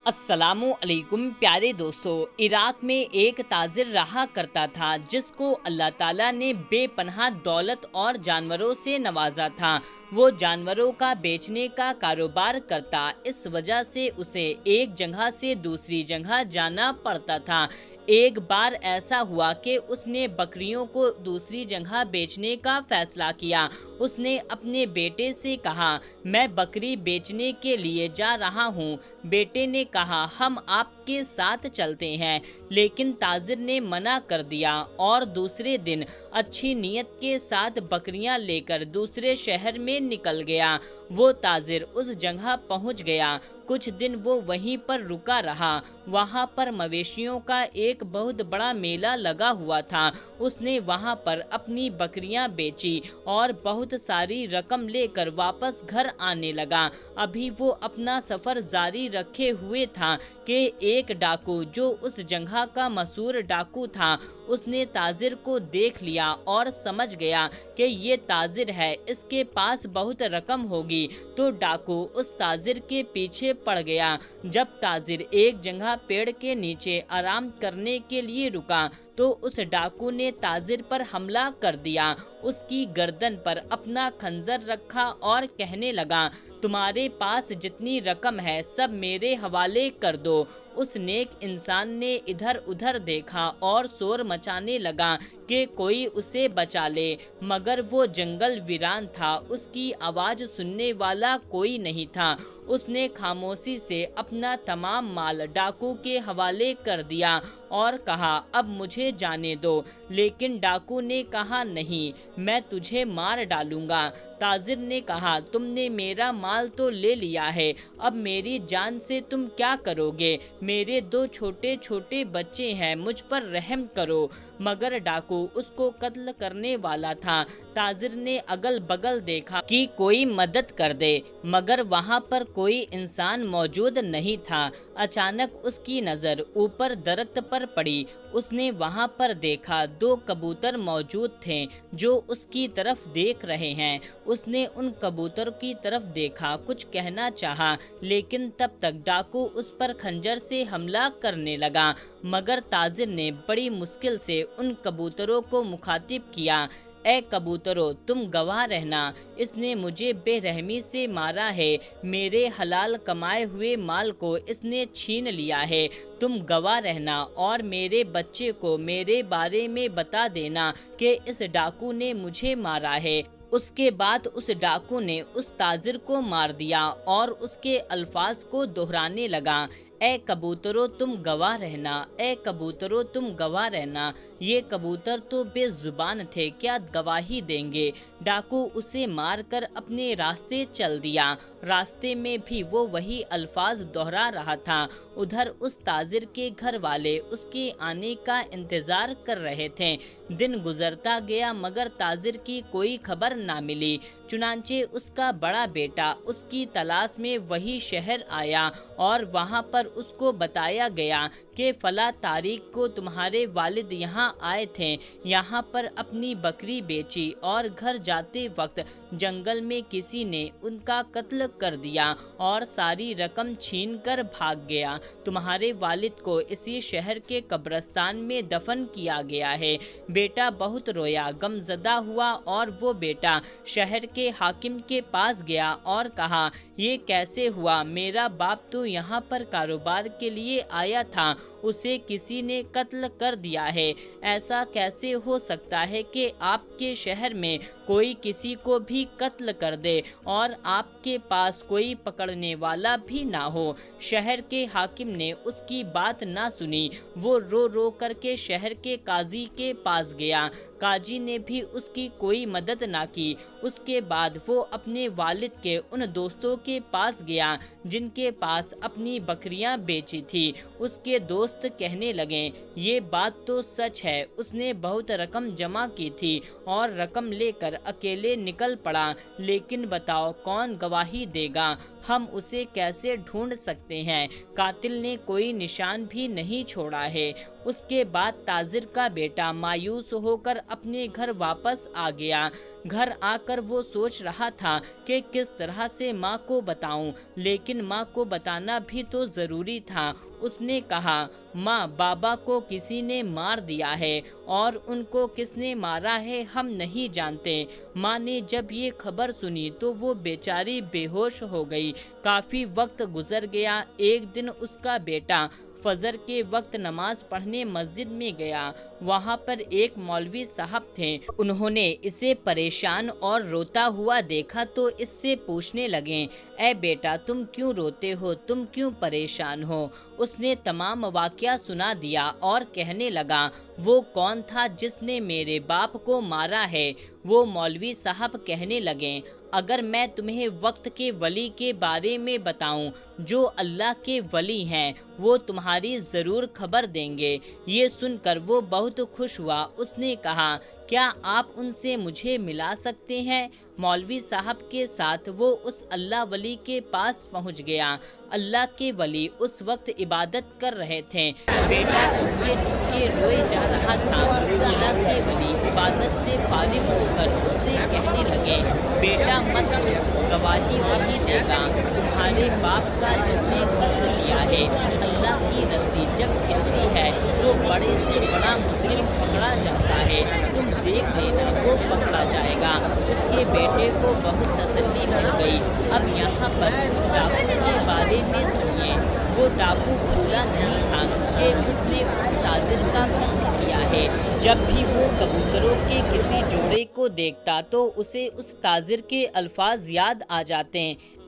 अस्सलामु अलैकुम प्यारे दोस्तों। इराक में एक ताजिर रहा करता था जिसको अल्लाह ताला ने बेपनाह दौलत और जानवरों से नवाजा था। वो जानवरों का बेचने का कारोबार करता, इस वजह से उसे एक जगह से दूसरी जगह जाना पड़ता था। एक बार ऐसा हुआ कि उसने बकरियों को दूसरी जगह बेचने का फैसला किया। उसने अपने बेटे से कहा, मैं बकरी बेचने के लिए जा रहा हूँ। बेटे ने कहा, हम आपके साथ चलते हैं, लेकिन ताजिर ने मना कर दिया और दूसरे दिन अच्छी नीयत के साथ बकरियां लेकर दूसरे शहर में निकल गया। वो ताजिर उस जगह पहुंच गया। कुछ दिन वो वहीं पर रुका रहा। वहां पर मवेशियों का एक बहुत बड़ा मेला लगा हुआ था। उसने वहां पर अपनी बकरियां बेची और बहुत सारी रकम लेकर वापस घर आने लगा। अभी वो अपना सफर जारी रखे हुए था कि एक डाकू, जो उस जगह का मशहूर डाकू था, उसने ताजिर को देख लिया और समझ गया कि ये ताजिर है, इसके पास बहुत रकम होगी। तो डाकू उस ताजिर के पीछे पड़ गया। जब ताजिर एक जगह पेड़ के नीचे आराम करने के लिए रुका तो उस डाकू ने ताजिर पर हमला कर दिया। उसकी गर्दन पर अपना खंजर रखा और कहने लगा, तुम्हारे पास जितनी रकम है सब मेरे हवाले कर दो। उस नेक इंसान ने इधर उधर देखा और शोर मचाने लगा कि कोई उसे बचा ले, मगर वो जंगल वीरान था, उसकी आवाज़ सुनने वाला कोई नहीं था। उसने खामोशी से अपना तमाम माल डाकू के हवाले कर दिया और कहा, अब मुझे जाने दो। लेकिन डाकू ने कहा, नहीं, मैं तुझे मार डालूंगा। ताजिर ने कहा, तुमने मेरा माल तो ले लिया है, अब मेरी जान से तुम क्या करोगे? मेरे दो छोटे छोटे बच्चे हैं, मुझ पर रहम करो। मगर डाकू उसको कत्ल करने वाला था। ताजिर ने अगल बगल देखा कि कोई मदद कर दे, मगर वहां पर कोई इंसान मौजूद नहीं था। अचानक उसकी नज़र ऊपर दरख्त पर पड़ी। उसने वहां पर देखा दो कबूतर मौजूद थे जो उसकी तरफ देख रहे हैं। उसने उन कबूतर की तरफ देखा, कुछ कहना चाहा, लेकिन तब तक डाकू उस पर खंजर से हमला करने लगा। मगर ताजिर ने बड़ी मुश्किल से उन कबूतरों को मुखातिब किया, ए कबूतरों, तुम गवाह रहना, इसने मुझे बेरहमी से मारा है, मेरे हलाल कमाए हुए माल को इसने छीन लिया है। तुम गवाह रहना और मेरे बच्चे को मेरे बारे में बता देना कि इस डाकू ने मुझे मारा है। उसके बाद उस डाकू ने उस ताजिर को मार दिया और उसके अल्फाज को दोहराने लगा, ए कबूतरों, तुम गवाह रहना, ए कबूतरों, तुम गवाह रहना। ये कबूतर तो बेजुबान थे, क्या गवाही देंगे? डाकू उसे मारकर अपने रास्ते चल दिया। रास्ते में भी वो वही अल्फाज दोहरा रहा था। उधर उस ताजिर के घर वाले उसके आने का इंतजार कर रहे थे। दिन गुजरता गया मगर ताजिर की कोई खबर ना मिली। चुनांचे उसका बड़ा बेटा उसकी तलाश में वही शहर आया और वहां पर उसको बताया गया कि फला तारीख को तुम्हारे वालिद यहाँ आए थे, यहाँ पर अपनी बकरी बेची और घर जाते वक्त जंगल में किसी ने उनका कत्ल कर दिया और सारी रकम छीन कर भाग गया। तुम्हारे वालिद को इसी शहर के कब्रिस्तान में दफन किया गया है। बेटा बहुत रोया, गमजदा हुआ और वो बेटा शहर के हाकिम के पास गया और कहा, ये कैसे हुआ? मेरा बाप तो यहाँ पर कारोबार के लिए आया था, उसे किसी ने कत्ल कर दिया है। ऐसा कैसे हो सकता है कि आपके शहर में कोई किसी को भी कत्ल कर दे और आपके पास कोई पकड़ने वाला भी ना हो? शहर के हाकिम ने उसकी बात ना सुनी। वो रो रो करके शहर के काजी के पास गया। काजी ने भी उसकी कोई मदद ना की। उसके बाद वो अपने वालिद के उन दोस्तों के पास गया जिनके पास अपनी बकरियां बेची थी। उसके दोस्त कहने लगे, ये बात तो सच है, उसने बहुत रकम जमा की थी और रकम लेकर अकेले निकल पड़ा, लेकिन बताओ कौन गवाही देगा? हम उसे कैसे ढूंढ सकते हैं? कातिल ने कोई निशान भी नहीं छोड़ा है। उसके बाद ताजिर का बेटा मायूस होकर अपने घर वापस आ गया। घर आकर वो सोच रहा था कि किस तरह से माँ को बताऊं, लेकिन माँ को बताना भी तो जरूरी था। उसने कहा, माँ, बाबा को किसी ने मार दिया है और उनको किसने मारा है हम नहीं जानते। माँ ने जब ये खबर सुनी तो वो बेचारी बेहोश हो गई। काफी वक्त गुजर गया। एक दिन उसका बेटा फजर के वक्त नमाज पढ़ने मस्जिद में गया। वहाँ पर एक मौलवी साहब थे। उन्होंने इसे परेशान और रोता हुआ देखा तो इससे पूछने लगे, ऐ बेटा, तुम क्यों रोते हो, तुम क्यों परेशान हो? उसने तमाम वाकया सुना दिया और कहने लगा, वो कौन था जिसने मेरे बाप को मारा है? वो मौलवी साहब कहने लगे, अगर मैं तुम्हें वक्त के वली के बारे में बताऊं, जो अल्लाह के वली हैं, वो तुम्हारी ज़रूर खबर देंगे। ये सुनकर वो बहुत खुश हुआ। उसने कहा, क्या आप उनसे मुझे मिला सकते हैं? मौलवी साहब के साथ वो उस अल्लाह वली के पास पहुंच गया। अल्लाह के वली उस वक्त इबादत कर रहे थे। बेटा चुपके चुपके रोए जा रहा था। अल्लाह के वली इबादत से फारिग होकर उससे कहने लगे, बेटा मत रो, गवाही वही देगा तुम्हारे बाप का जिसने कत्ल किया है। अल्लाह की रस्सी जब खिंचती है तो बड़े से बड़ा मुजरिम पकड़ा जाता है। तुम देख लेना, वो पकड़ा जाएगा। उसके बेटे को बहुत तसल्ली मिल गई। अब यहाँ पर उस डाकू के बारे में सुनिए। वो डाकू भूला नहीं था कि उसने उस ताजिर का कत्ल किया है। जब भी वो कबूतरों के किसी जोड़े को देखता तो उसे उस ताजिर के अल्फाज याद आ जाते,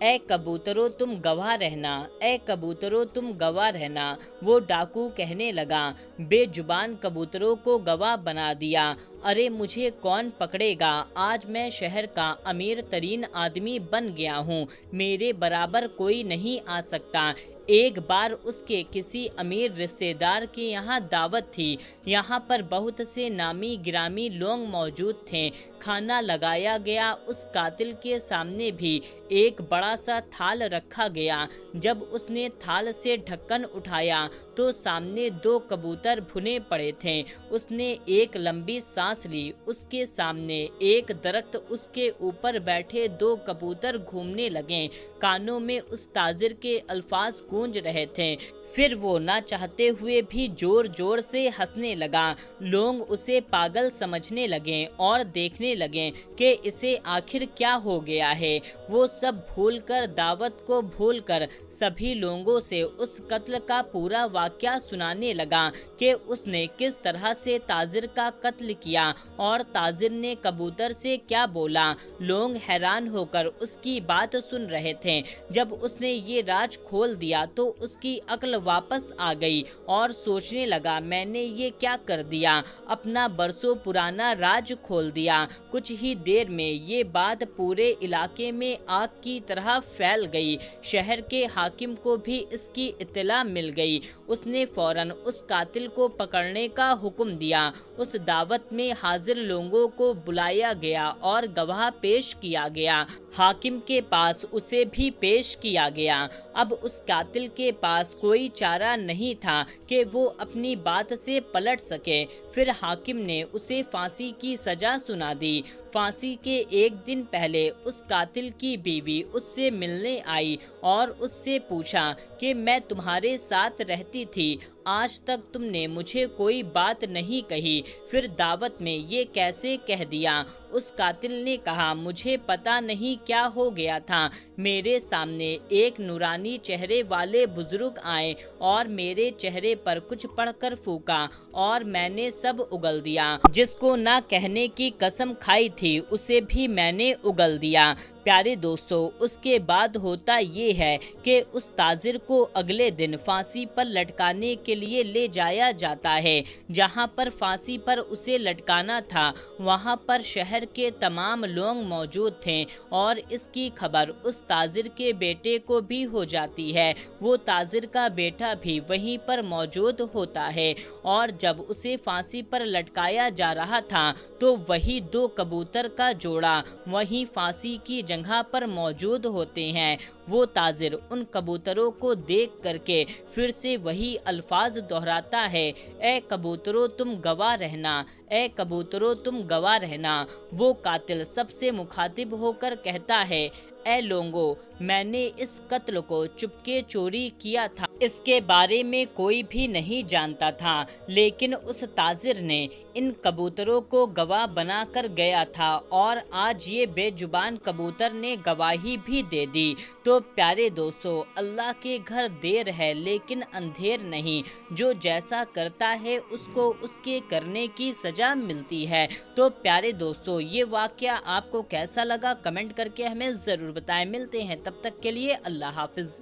ऐ कबूतरों तुम गवाह रहना, ऐ कबूतरों तुम गवाह रहना। वो डाकू कहने लगा, बेजुबान कबूतरों को गवाह बना दिया। अरे मुझे कौन पकड़ेगा? आज मैं शहर का अमीर तरीन आदमी बन गया हूँ। मेरे बराबर कोई नहीं आ सकता। एक बार उसके किसी अमीर रिश्तेदार के यहाँ दावत थी। यहाँ पर बहुत से नामी गिरामी लोग मौजूद थे। खाना लगाया गया। उस कातिल के सामने भी एक बड़ा सा थाल रखा गया। जब उसने थाल से ढक्कन उठाया तो सामने दो कबूतर भुने पड़े थे। उसने एक लंबी सांस ली। उसके सामने एक दरख्त, उसके ऊपर बैठे दो कबूतर घूमने लगे। कानों में उस ताजिर के अल्फाज गूंज रहे थे। फिर वो ना चाहते हुए भी जोर जोर से हंसने लगा। लोग उसे पागल समझने लगे और देखने लगे कि इसे आखिर क्या हो गया है। वो सब भूलकर, दावत को भूलकर सभी लोगों से उस कत्ल का पूरा वाकया सुनाने लगा कि उसने किस तरह से ताजिर का कत्ल किया और ताजिर ने कबूतर से क्या बोला। लोग हैरान होकर उसकी बात सुन रहे थे। जब उसने ये राज खोल दिया तो उसकी अक्ल वापस आ गई और सोचने लगा, मैंने ये क्या कर दिया, अपना बरसों पुराना राज खोल दिया। कुछ ही देर में ये बात पूरे इलाके में आग की तरह फैल गई। शहर के हाकिम को भी इसकी इत्तला मिल गई। उसने फौरन उस कातिल को पकड़ने का हुक्म दिया। उस दावत में हाजिर लोगों को बुलाया गया और गवाह पेश किया गया। हाकिम के पास उसे भी पेश किया गया। अब उस कातिल के पास कोई चारा नहीं था कि वो अपनी बात से पलट सके। फिर हाकिम ने उसे फांसी की सजा सुना दी। फांसी के एक दिन पहले उस कातिल की बीवी उससे मिलने आई और उससे पूछा कि मैं तुम्हारे साथ रहती थी, आज तक तुमने मुझे कोई बात नहीं कही, फिर दावत में ये कैसे कह दिया? उस कातिल ने कहा, मुझे पता नहीं क्या हो गया था। मेरे सामने एक नूरानी चेहरे वाले बुजुर्ग आए और मेरे चेहरे पर कुछ पढ़कर फूका और मैंने सब उगल दिया। जिसको ना कहने की कसम खाई थी उसे भी मैंने उगल दिया। प्यारे दोस्तों, उसके बाद होता ये है कि उस ताजिर को अगले दिन फांसी पर लटकाने के लिए ले जाया जाता है। जहां पर फांसी पर उसे लटकाना था वहां पर शहर के तमाम लोग मौजूद थे और इसकी खबर उस ताजिर के बेटे को भी हो जाती है। वो ताजिर का बेटा भी वहीं पर मौजूद होता है और जब उसे फांसी पर लटकाया जा रहा था तो वही दो कबूतर का जोड़ा वहीं फांसी की जगह पर मौजूद होते हैं। वो ताजिर उन कबूतरों को देख करके फिर से वही अल्फाज दोहराता है, ए कबूतरों तुम गवाह रहना, ए कबूतरों तुम गवाह रहना। वो कातिल सबसे मुखातिब होकर कहता है, ए लोगों, मैंने इस कत्ल को चुपके चोरी किया था, इसके बारे में कोई भी नहीं जानता था, लेकिन उस ताजिर ने इन कबूतरों को गवाह बना कर गया था और आज ये बेजुबान कबूतर ने गवाही भी दे दी। तो प्यारे दोस्तों, अल्लाह के घर देर है लेकिन अंधेर नहीं। जो जैसा करता है उसको उसके करने की सज़ा मिलती है। तो प्यारे दोस्तों, ये वाक़या आपको कैसा लगा कमेंट करके हमें ज़रूर बताएं। मिलते हैं, तब तक के लिए अल्लाह हाफ़िज़।